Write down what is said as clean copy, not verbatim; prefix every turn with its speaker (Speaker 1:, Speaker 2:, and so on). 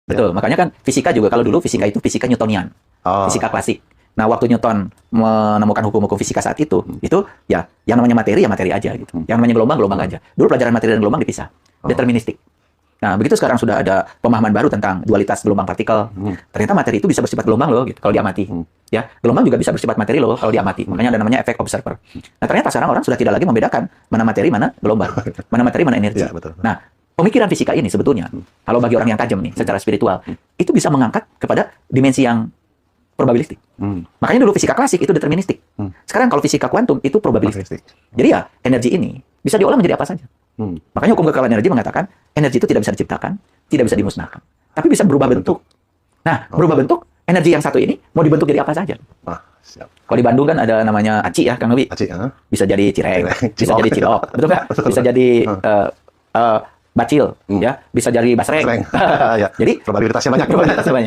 Speaker 1: Betul, makanya kan fisika juga, kalau dulu fisika itu fisika Newtonian, fisika klasik. Nah, waktu Newton menemukan hukum-hukum fisika saat itu ya yang namanya materi ya materi aja gitu. Yang namanya gelombang gelombang aja. Dulu pelajaran materi dan gelombang dipisah, deterministik. Nah, begitu sekarang sudah ada pemahaman baru tentang dualitas gelombang partikel. Ternyata materi itu bisa bersifat gelombang loh, gitu, kalau diamati. Ya, gelombang juga bisa bersifat materi loh kalau diamati. Makanya ada namanya efek observer. Nah, ternyata sekarang orang sudah tidak lagi membedakan mana materi, mana gelombang, mana materi, mana energi.
Speaker 2: Ya, betul.
Speaker 1: Nah, pemikiran fisika ini sebetulnya, kalau bagi orang yang tajam nih, secara spiritual, itu bisa mengangkat kepada dimensi yang probabilistik. Makanya dulu fisika klasik itu deterministik. Sekarang kalau fisika kuantum itu probabilistik. Jadi ya, energi ini bisa diolah menjadi apa saja. Makanya hukum kekalahan energi mengatakan energi itu tidak bisa diciptakan, tidak bisa dimusnahkan, tapi bisa berubah bentuk. Nah, berubah bentuk, energi yang satu ini mau dibentuk jadi apa saja.
Speaker 2: Siap.
Speaker 1: Kalau di Bandung kan ada namanya aci ya, Kang Novi.
Speaker 2: Aci,
Speaker 1: bisa jadi cireng, bisa jadi cilok, betul nggak? Bisa jadi bacil, ya, bisa jadi basreng.
Speaker 2: Ya.
Speaker 1: Jadi
Speaker 2: probabilitasnya banyak.
Speaker 1: Probabilitasnya banyak.